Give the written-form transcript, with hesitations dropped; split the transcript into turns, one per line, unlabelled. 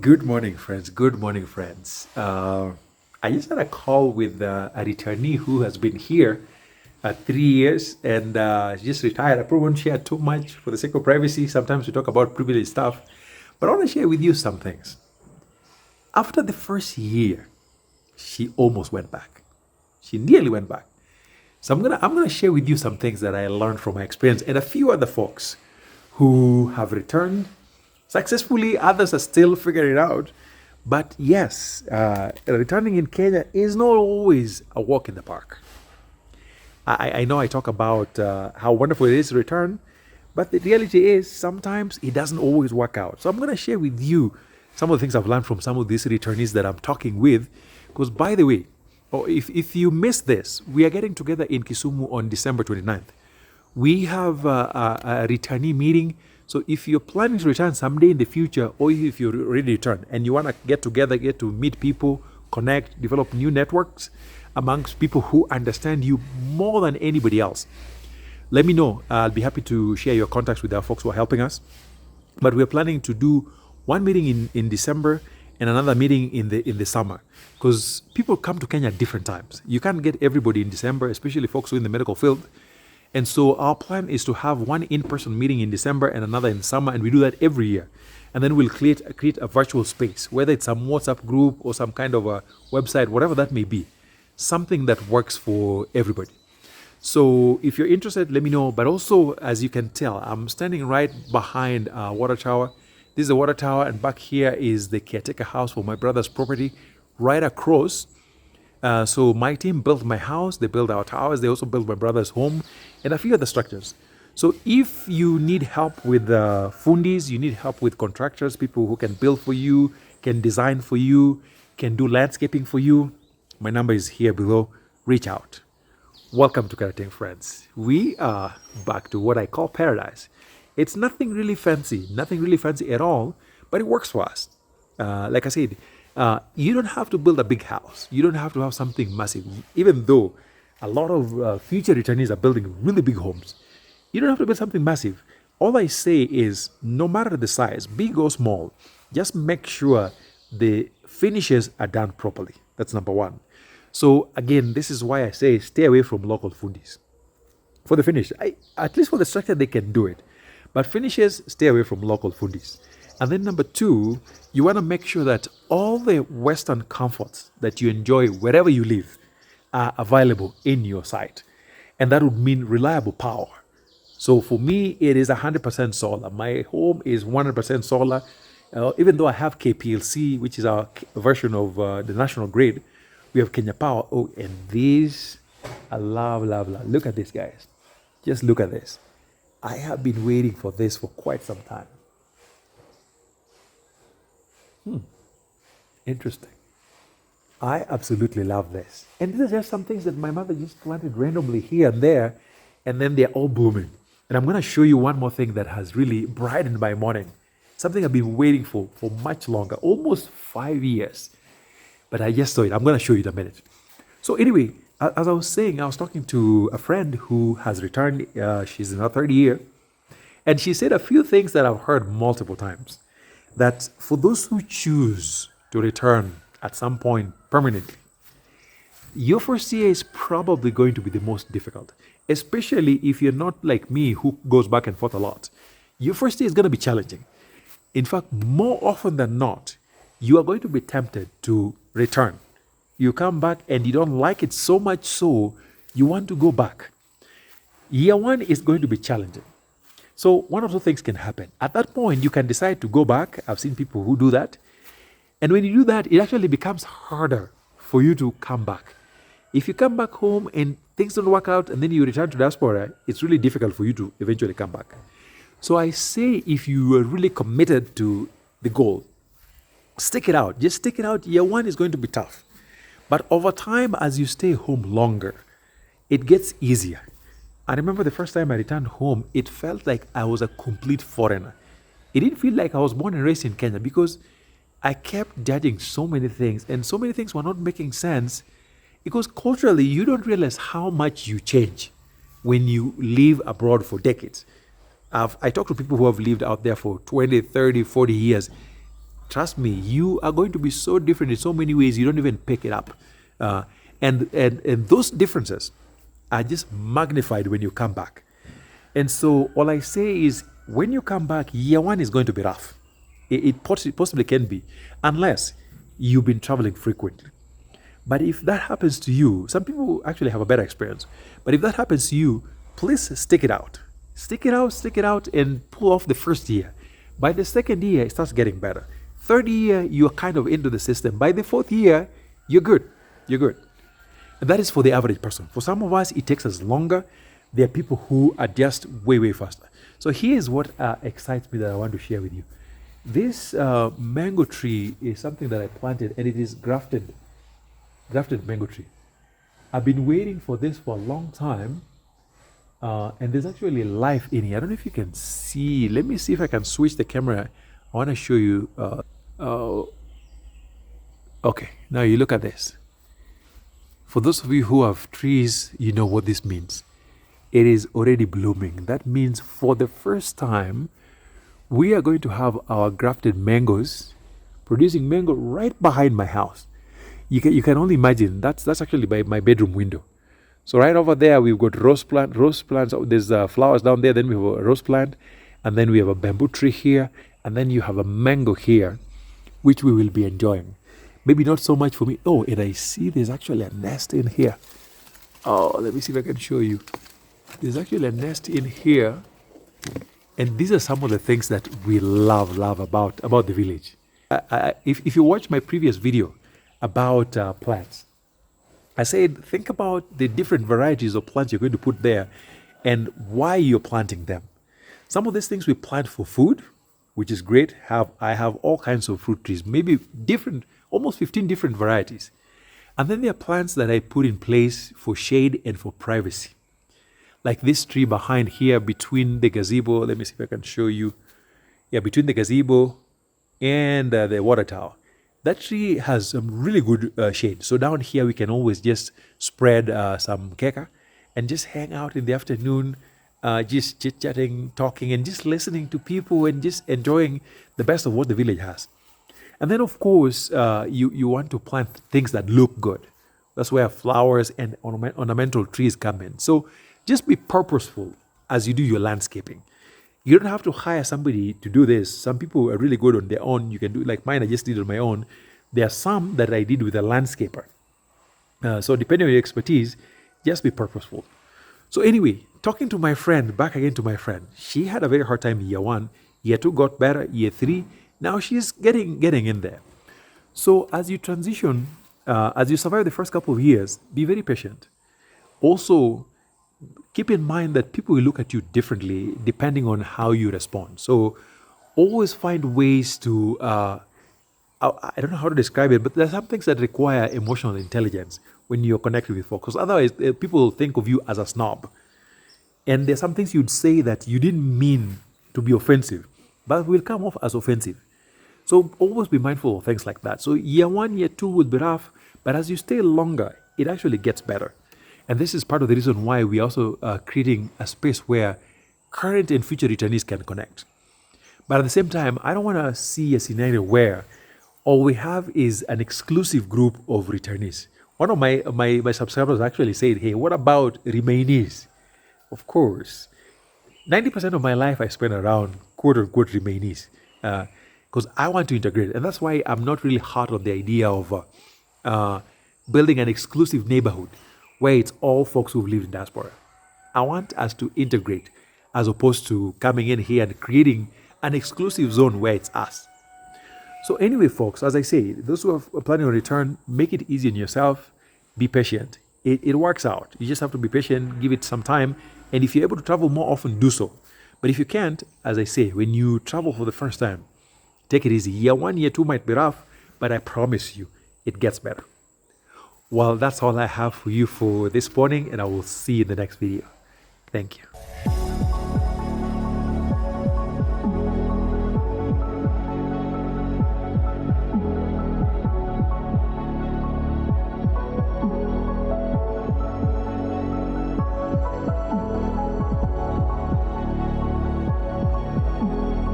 Good morning, friends. Good morning, friends. I just had a call with a returnee who has been here 3 years and she just retired. I probably won't share too much for the sake of privacy. Sometimes we talk about privileged stuff, but I want to share with you some things. After the first year, she almost went back. She nearly went back. So I'm gonna share with you some things that I learned from my experience and a few other folks who have returned successfully. Others are still figuring it out. But yes, returning in Kenya is not always a walk in the park. I know I talk about how wonderful it is to return, but the reality is sometimes it doesn't always work out. So I'm going to share with you some of the things I've learned from some of these returnees that I'm talking with. Because by the way, if you missed this, we are getting together in Kisumu on December 29th. We have a returnee meeting. So if you're planning to return someday in the future, or if you're already returned and you want to get together, get to meet people, connect, develop new networks amongst people who understand you more than anybody else, let me know. I'll be happy to share your contacts with our folks who are helping us. But we're planning to do one meeting in December and another meeting in the summer, because people come to Kenya at different times. You can't get everybody in December, especially folks who are in the medical field. And so our plan is to have one in-person meeting in December and another in summer, and we do that every year. And then we'll create a virtual space, whether it's some WhatsApp group or some kind of a website, whatever that may be, something that works for everybody. So if you're interested, let me know. But also, as you can tell, I'm standing right behind a water tower. This is a water tower, and back here is the caretaker house for my brother's property. Right across, so my team built my house, they built our towers, they also built my brother's home and a few other structures. So if you need help with fundis, you need help with contractors, people who can build for you, can design for you, can do landscaping for you, my number is here below. Reach out. Welcome to Karating, friends. We are back to what I call paradise. It's nothing really fancy at all, but it works for us. Like I said, you don't have to build a big house. You don't have to have something massive. Even though a lot of future returnees are building really big homes, you don't have to build something massive. All I say is, no matter the size, big or small, just make sure the finishes are done properly. That's number one. So again, this is why I say stay away from local foodies. For the finish, at least for the structure, they can do it. But finishes, stay away from local foodies. And then number two, you want to make sure that all the Western comforts that you enjoy wherever you live are available in your site. And that would mean reliable power. So for me, it is 100% solar. My home is 100% solar. Even though I have KPLC, which is our version of the national grid, we have Kenya Power. Oh, and these, I love. Look at this, guys. Just look at this. I have been waiting for this for quite some time. Interesting. I absolutely love this. And these are just some things that my mother just planted randomly here and there, and then they're all blooming. And I'm going to show you one more thing that has really brightened my morning. Something I've been waiting for much longer, almost 5 years. But I just saw it. I'm going to show you in a minute. So anyway, as I was saying, I was talking to a friend who has returned. She's in her third year. And she said a few things that I've heard multiple times. That for those who choose to return at some point permanently, your first year is probably going to be the most difficult, especially if you're not like me who goes back and forth a lot. Your first year is going to be challenging. In fact, more often than not, you are going to be tempted to return. You come back and you don't like it so much so you want to go back. Year one is going to be challenging. So one of two things can happen. At that point, you can decide to go back. I've seen people who do that. And when you do that, it actually becomes harder for you to come back. If you come back home and things don't work out and then you return to diaspora, it's really difficult for you to eventually come back. So I say, if you are really committed to the goal, stick it out. Just stick it out. Year one is going to be tough. But over time, as you stay home longer, it gets easier. I remember the first time I returned home, it felt like I was a complete foreigner. It didn't feel like I was born and raised in Kenya, because I kept judging so many things, and so many things were not making sense, because culturally, you don't realize how much you change when you live abroad for decades. I talk to people who have lived out there for 20, 30, 40 years. trust me, you are going to be so different in so many ways you don't even pick it up. And those differences are just magnified when you come back. And so all I say is, when you come back, year one is going to be rough. It possibly can be, unless you've been traveling frequently. But if that happens to you, some people actually have a better experience. But if that happens to you, please stick it out. Stick it out, and pull off the first year. By the second year, it starts getting better. Third year, you're kind of into the system. By the fourth year, you're good. You're good. And that is for the average person. For some of us, it takes us longer. There are people who are just way, way faster. So here's what excites me that I want to share with you. This mango tree is something that I planted, and it is grafted mango tree. I've been waiting for this for a long time, and there's actually life in here. I don't know if you can see. Let me see if I can switch the camera. I want to show you. Okay, now you look at this. For those of you who have trees, you know what this means. It is already blooming. That means for the first time, we are going to have our grafted mangoes producing mango right behind my house. You can only imagine. That's actually by my bedroom window. So right over there, we've got rose plants. There's flowers down there. Then we have a rose plant, and then we have a bamboo tree here, and then you have a mango here, which we will be enjoying. Maybe not so much for me. Oh, and I see there's actually a nest in here. Oh, let me see if I can show you. There's actually a nest in here. And these are some of the things that we love about the village. If you watch my previous video about plants, I said, think about the different varieties of plants you're going to put there and why you're planting them. Some of these things we plant for food, which is great. I have all kinds of fruit trees, maybe different, almost 15 different varieties. And then there are plants that I put in place for shade and for privacy. Like this tree behind here between the gazebo. Let me see if I can show you. Yeah, between the gazebo and the water tower. That tree has some really good shade. So down here we can always just spread some keka and just hang out in the afternoon, just chit-chatting, talking, and just listening to people and just enjoying the best of what the village has. And then, of course, you want to plant things that look good. That's where flowers and ornamental trees come in. So just be purposeful as you do your landscaping. You don't have to hire somebody to do this. Some people are really good on their own. You can do like mine. I just did on my own. There are some that I did with a landscaper. So depending on your expertise, just be purposeful. So anyway, talking to my friend, back again to my friend. She had a very hard time year one. Year two got better. Year three, now she's getting in there. So as you transition, as you survive the first couple of years, be very patient. Also, keep in mind that people will look at you differently depending on how you respond. So always find ways to, I don't know how to describe it, but there are some things that require emotional intelligence when you're connected with folks. Because otherwise, people will think of you as a snob. And there's some things you'd say that you didn't mean to be offensive, but will come off as offensive. So always be mindful of things like that. So year one, year two will be rough, but as you stay longer, it actually gets better. And this is part of the reason why we also are creating a space where current and future returnees can connect. But at the same time, I don't want to see a scenario where all we have is an exclusive group of returnees. One of my subscribers actually said, hey, what about remainees? Of course, 90% of my life I spend around quote-unquote remainees because I want to integrate. And that's why I'm not really hard on the idea of building an exclusive neighborhood where it's all folks who've lived in diaspora. I want us to integrate as opposed to coming in here and creating an exclusive zone where it's us. So anyway, folks, as I say, those who are planning on return, make it easy on yourself. Be patient. It works out. You just have to be patient, give it some time. And if you're able to travel more often, do so. But if you can't, as I say, when you travel for the first time, take it easy. Year one, year two might be rough, but I promise you, it gets better. Well, that's all I have for you for this morning, and I will see you in the next video. Thank you.